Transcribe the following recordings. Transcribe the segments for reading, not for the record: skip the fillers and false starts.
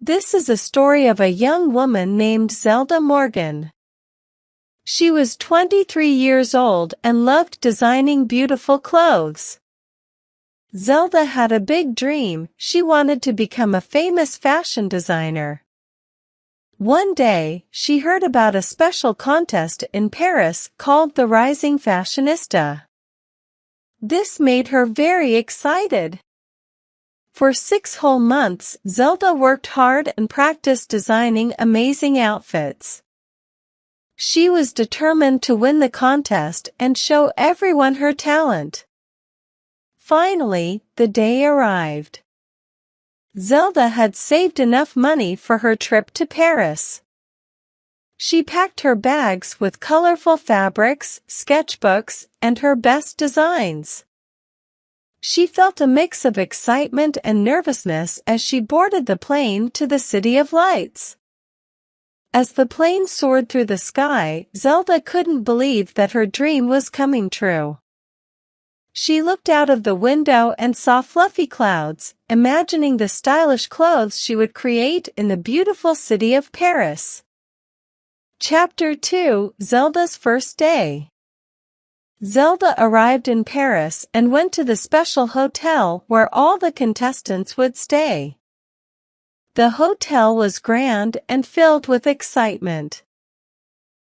This is a story of a young woman named Zelda Morgan. She was 23 years old and loved designing beautiful clothes. Zelda had a big dream. She wanted to become a famous fashion designer. One day, she heard about a special contest in Paris called the Rising Fashionista. This made her very excited. For 6 whole months, Zelda worked hard and practiced designing amazing outfits. She was determined to win the contest and show everyone her talent. Finally, the day arrived. Zelda had saved enough money for her trip to Paris. She packed her bags with colorful fabrics, sketchbooks, and her best designs. She felt a mix of excitement and nervousness as she boarded the plane to the City of Lights. As the plane soared through the sky, Zelda couldn't believe that her dream was coming true. She looked out of the window and saw fluffy clouds, imagining the stylish clothes she would create in the beautiful city of Paris. Chapter 2: Zelda's First Day. Zelda arrived in Paris and went to the special hotel where all the contestants would stay. The hotel was grand and filled with excitement.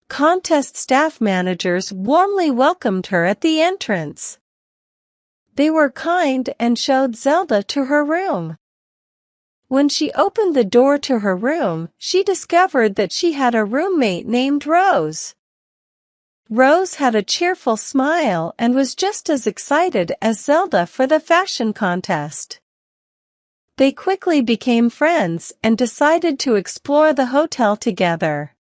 Contest staff managers warmly welcomed her at the entrance. They were kind and showed Zelda to her room. When she opened the door to her room, she discovered that she had a roommate named Rose. Rose had a cheerful smile and was just as excited as Zelda for the fashion contest. They quickly became friends and decided to explore the hotel together.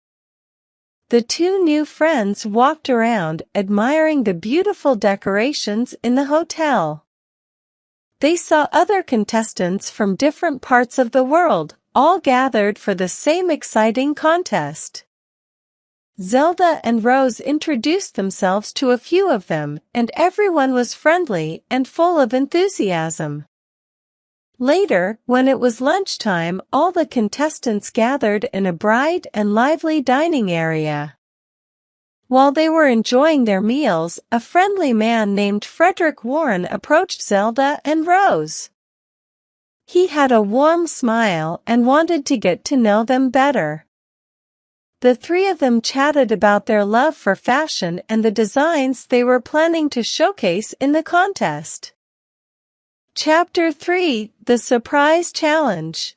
The two new friends walked around admiring the beautiful decorations in the hotel. They saw other contestants from different parts of the world, all gathered for the same exciting contest. Zelda and Rose introduced themselves to a few of them, and everyone was friendly and full of enthusiasm. Later, when it was lunchtime, all the contestants gathered in a bright and lively dining area. While they were enjoying their meals, a friendly man named Frederick Warren approached Zelda and Rose. He had a warm smile and wanted to get to know them better. The three of them chatted about their love for fashion and the designs they were planning to showcase in the contest. Chapter 3: The Surprise Challenge.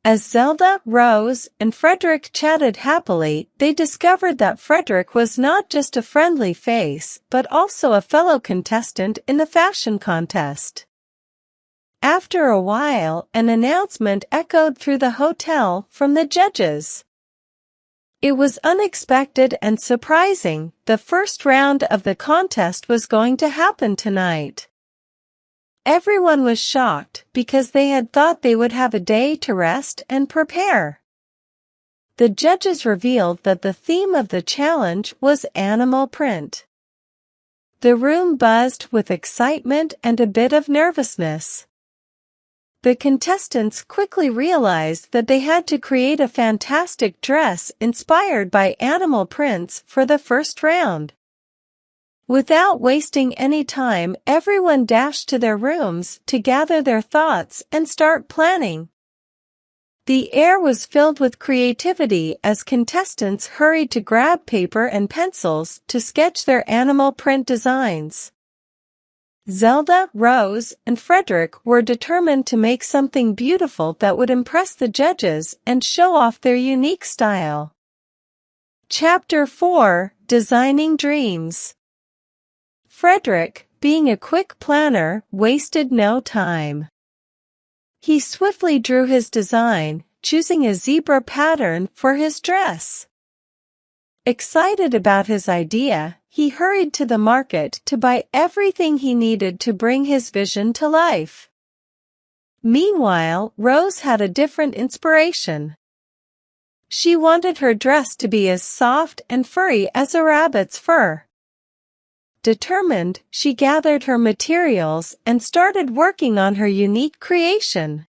As Zelda, Rose, and Frederick chatted happily, they discovered that Frederick was not just a friendly face, but also a fellow contestant in the fashion contest. After a while, an announcement echoed through the hotel from the judges. It was unexpected and surprising. The first round of the contest was going to happen tonight. Everyone was shocked because they had thought they would have a day to rest and prepare. The judges revealed that the theme of the challenge was animal print. The room buzzed with excitement and a bit of nervousness. The contestants quickly realized that they had to create a fantastic dress inspired by animal prints for the first round. Without wasting any time, everyone dashed to their rooms to gather their thoughts and start planning. The air was filled with creativity as contestants hurried to grab paper and pencils to sketch their animal print designs. Zelda, Rose, and Frederick were determined to make something beautiful that would impress the judges and show off their unique style. Chapter 4: Designing Dreams. Frederick, being a quick planner, wasted no time. He swiftly drew his design, choosing a zebra pattern for his dress. Excited about his idea, he hurried to the market to buy everything he needed to bring his vision to life. Meanwhile, Rose had a different inspiration. She wanted her dress to be as soft and furry as a rabbit's fur. Determined, she gathered her materials and started working on her unique creation.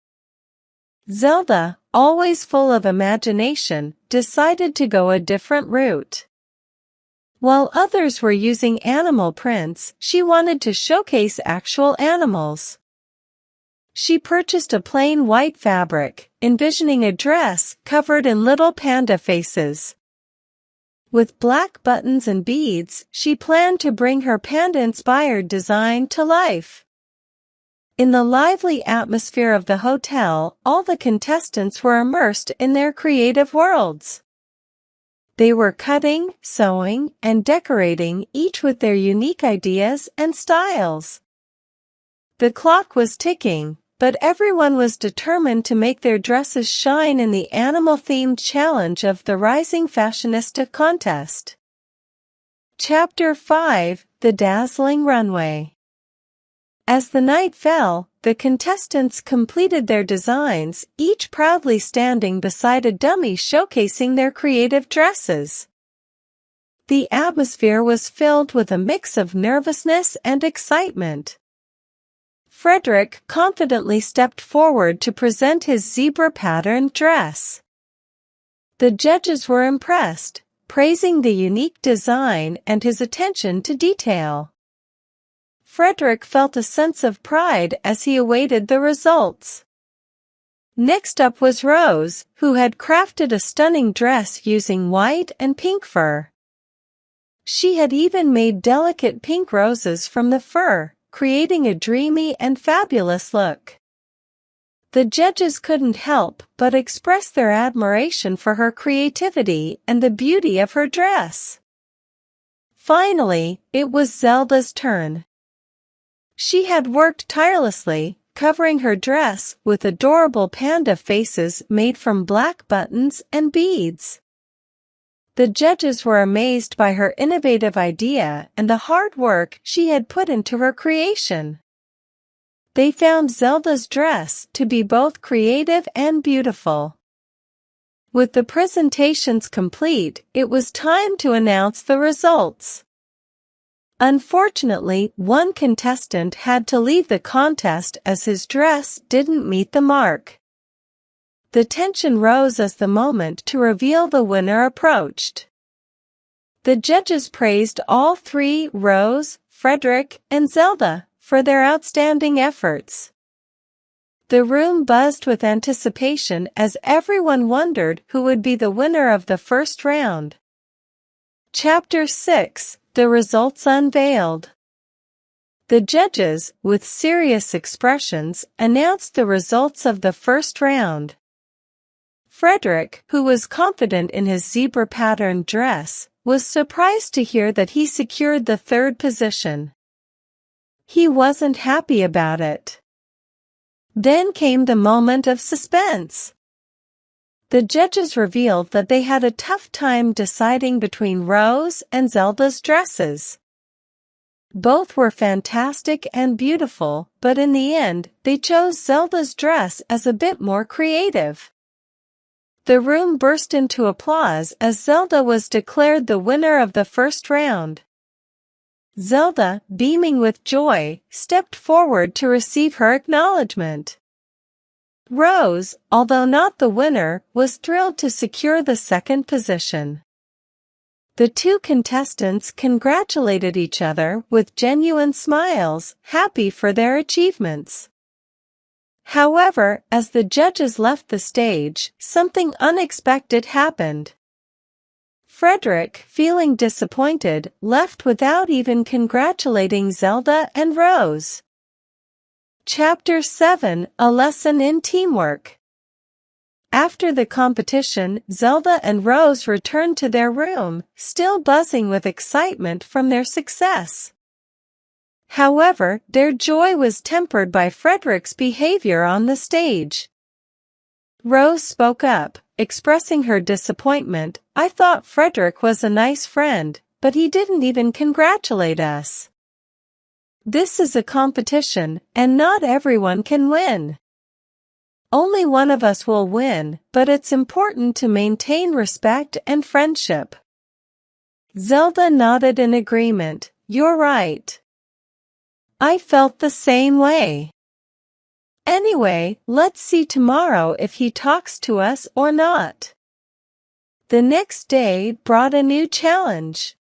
Zelda, always full of imagination, decided to go a different route. While others were using animal prints, she wanted to showcase actual animals. She purchased a plain white fabric, envisioning a dress covered in little panda faces. With black buttons and beads, she planned to bring her panda-inspired design to life. In the lively atmosphere of the hotel, all the contestants were immersed in their creative worlds. They were cutting, sewing, and decorating, each with their unique ideas and styles. The clock was ticking, but everyone was determined to make their dresses shine in the animal-themed challenge of the Rising Fashionista contest. Chapter 5: The Dazzling Runway. As the night fell, the contestants completed their designs, each proudly standing beside a dummy showcasing their creative dresses. The atmosphere was filled with a mix of nervousness and excitement. Frederick confidently stepped forward to present his zebra-patterned dress. The judges were impressed, praising the unique design and his attention to detail. Frederick felt a sense of pride as he awaited the results. Next up was Rose, who had crafted a stunning dress using white and pink fur. She had even made delicate pink roses from the fur, creating a dreamy and fabulous look. The judges couldn't help but express their admiration for her creativity and the beauty of her dress. Finally, it was Zelda's turn. She had worked tirelessly, covering her dress with adorable panda faces made from black buttons and beads. The judges were amazed by her innovative idea and the hard work she had put into her creation. They found Zelda's dress to be both creative and beautiful. With the presentations complete, it was time to announce the results. Unfortunately, one contestant had to leave the contest as his dress didn't meet the mark. The tension rose as the moment to reveal the winner approached. The judges praised all three, Rose, Frederick, and Zelda, for their outstanding efforts. The room buzzed with anticipation as everyone wondered who would be the winner of the first round. Chapter 6: The Results Unveiled. The judges, with serious expressions, announced the results of the first round. Frederick, who was confident in his zebra-patterned dress, was surprised to hear that he secured the third position. He wasn't happy about it. Then came the moment of suspense. The judges revealed that they had a tough time deciding between Rose and Zelda's dresses. Both were fantastic and beautiful, but in the end, they chose Zelda's dress as a bit more creative. The room burst into applause as Zelda was declared the winner of the first round. Zelda, beaming with joy, stepped forward to receive her acknowledgement. Rose, although not the winner, was thrilled to secure the second position. The two contestants congratulated each other with genuine smiles, happy for their achievements. However, as the judges left the stage, something unexpected happened. Frederick, feeling disappointed, left without even congratulating Zelda and Rose. Chapter 7: A Lesson in Teamwork. After the competition, Zelda and Rose returned to their room, still buzzing with excitement from their success. However, their joy was tempered by Frederick's behavior on the stage. Rose spoke up, expressing her disappointment. "I thought Frederick was a nice friend, but he didn't even congratulate us. This is a competition, and not everyone can win. Only one of us will win, but it's important to maintain respect and friendship." Zelda nodded in agreement. "You're right. I felt the same way." Anyway, let's see tomorrow if he talks to us or not. The next day brought a new challenge.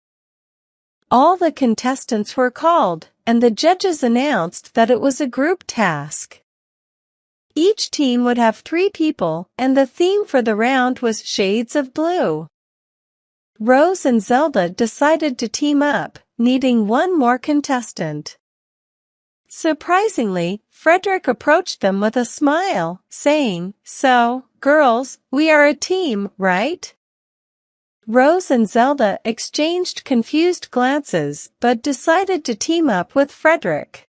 All the contestants were called, and the judges announced that it was a group task. Each team would have 3 people, and the theme for the round was shades of blue. Rose and Zelda decided to team up, needing one more contestant. Surprisingly, Frederick approached them with a smile, saying, "So, girls, we are a team, right?" Rose and Zelda exchanged confused glances but decided to team up with Frederick.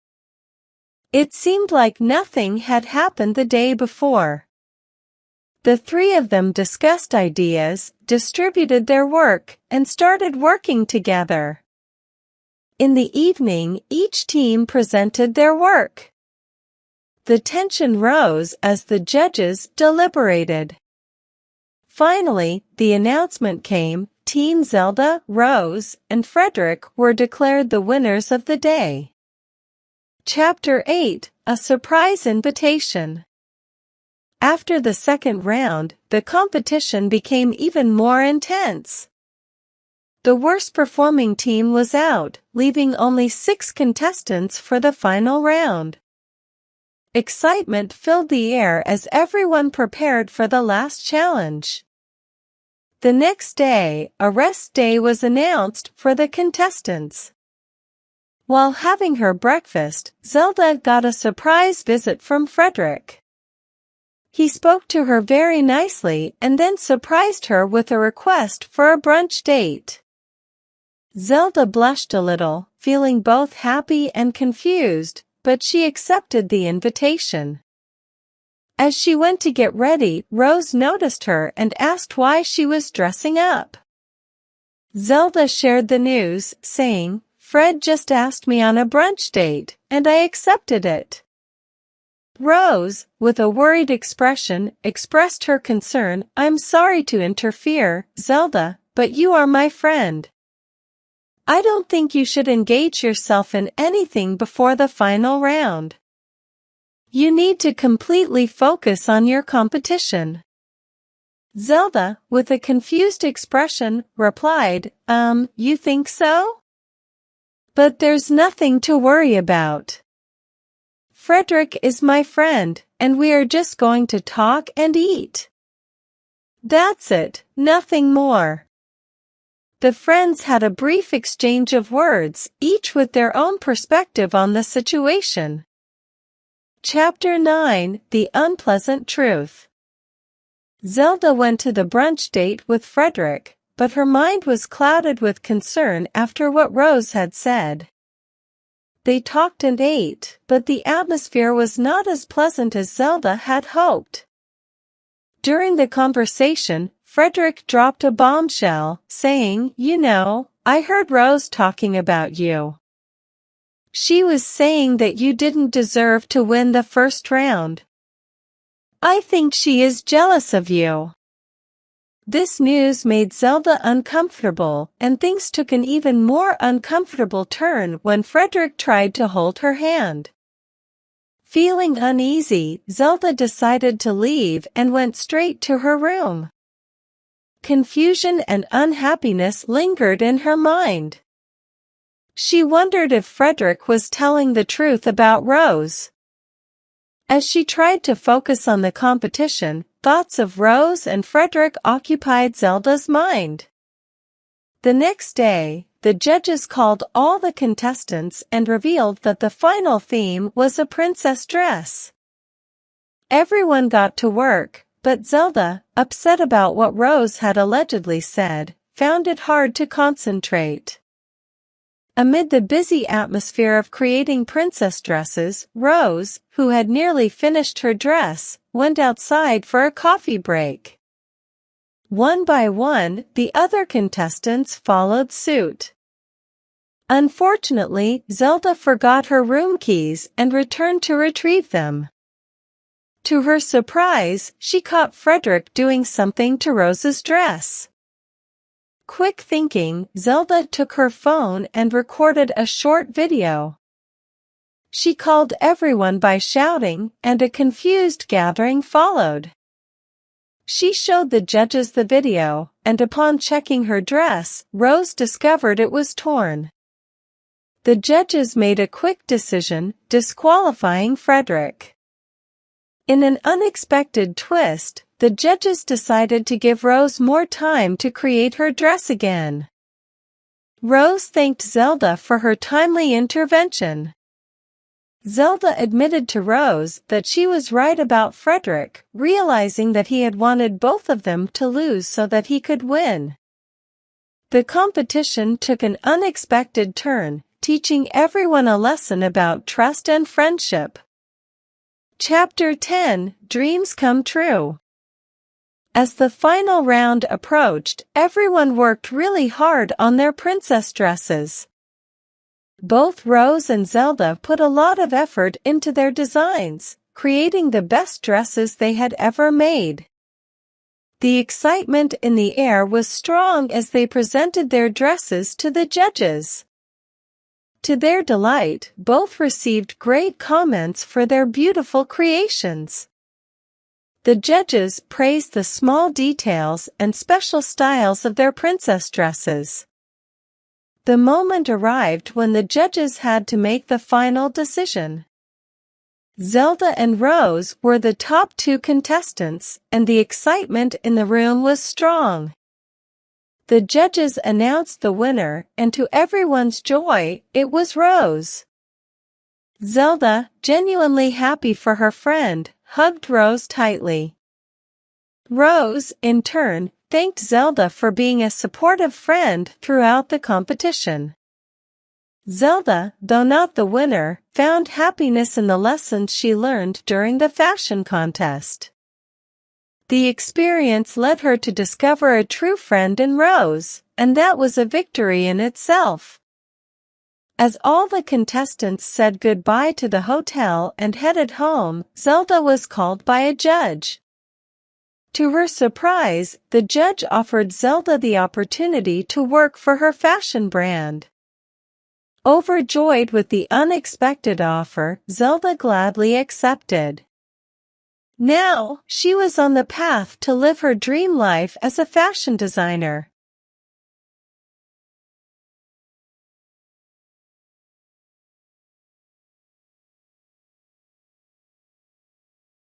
It seemed like nothing had happened the day before. The 3 of them discussed ideas, distributed their work, and started working together. In the evening, each team presented their work. The tension rose as the judges deliberated. Finally, the announcement came. Team Zelda, Rose, and Frederick were declared the winners of the day. Chapter 8: A Surprise Invitation. After the second round, the competition became even more intense. The worst-performing team was out, leaving only 6 contestants for the final round. Excitement filled the air as everyone prepared for the last challenge. The next day, a rest day was announced for the contestants. While having her breakfast, Zelda got a surprise visit from Frederick. He spoke to her very nicely and then surprised her with a request for a brunch date. Zelda blushed a little, feeling both happy and confused, but she accepted the invitation. As she went to get ready, Rose noticed her and asked why she was dressing up. Zelda shared the news, saying, "Fred just asked me on a brunch date, and I accepted it." Rose, with a worried expression, expressed her concern. "I'm sorry to interfere, Zelda, but you are my friend. I don't think you should engage yourself in anything before the final round. You need to completely focus on your competition." Zelda, with a confused expression, replied, You think so? But there's nothing to worry about. Frederick is my friend, and we are just going to talk and eat. That's it, nothing more." The friends had a brief exchange of words, each with their own perspective on the situation. Chapter 9: The Unpleasant Truth. Zelda went to the brunch date with Frederick, but her mind was clouded with concern after what Rose had said. They talked and ate, but the atmosphere was not as pleasant as Zelda had hoped. During the conversation, Frederick dropped a bombshell, saying, "You know, I heard Rose talking about you. She was saying that you didn't deserve to win the first round. I think she is jealous of you." This news made Zelda uncomfortable, and things took an even more uncomfortable turn when Frederick tried to hold her hand. Feeling uneasy, Zelda decided to leave and went straight to her room. Confusion and unhappiness lingered in her mind. She wondered if Frederick was telling the truth about Rose. As she tried to focus on the competition, thoughts of Rose and Frederick occupied Zelda's mind. The next day, the judges called all the contestants and revealed that the final theme was a princess dress. Everyone got to work, but Zelda, upset about what Rose had allegedly said, found it hard to concentrate. Amid the busy atmosphere of creating princess dresses, Rose, who had nearly finished her dress, went outside for a coffee break. One by one, the other contestants followed suit. Unfortunately, Zelda forgot her room keys and returned to retrieve them. To her surprise, she caught Frederick doing something to Rose's dress. Quick thinking, Zelda took her phone and recorded a short video. She called everyone by shouting, and a confused gathering followed. She showed the judges the video, and upon checking her dress, Rose discovered it was torn. The judges made a quick decision, disqualifying Frederick. In an unexpected twist, the judges decided to give Rose more time to create her dress again. Rose thanked Zelda for her timely intervention. Zelda admitted to Rose that she was right about Frederick, realizing that he had wanted both of them to lose so that he could win. The competition took an unexpected turn, teaching everyone a lesson about trust and friendship. Chapter 10: Dreams Come True. As the final round approached, everyone worked really hard on their princess dresses. Both Rose and Zelda put a lot of effort into their designs, creating the best dresses they had ever made. The excitement in the air was strong as they presented their dresses to the judges. To their delight, both received great comments for their beautiful creations. The judges praised the small details and special styles of their princess dresses. The moment arrived when the judges had to make the final decision. Zelda and Rose were the top two contestants, and the excitement in the room was strong. The judges announced the winner, and to everyone's joy, it was Rose. Zelda, genuinely happy for her friend, hugged Rose tightly. Rose, in turn, thanked Zelda for being a supportive friend throughout the competition. Zelda, though not the winner, found happiness in the lessons she learned during the fashion contest. The experience led her to discover a true friend in Rose, and that was a victory in itself. As all the contestants said goodbye to the hotel and headed home, Zelda was called by a judge. To her surprise, the judge offered Zelda the opportunity to work for her fashion brand. Overjoyed with the unexpected offer, Zelda gladly accepted. Now, she was on the path to live her dream life as a fashion designer.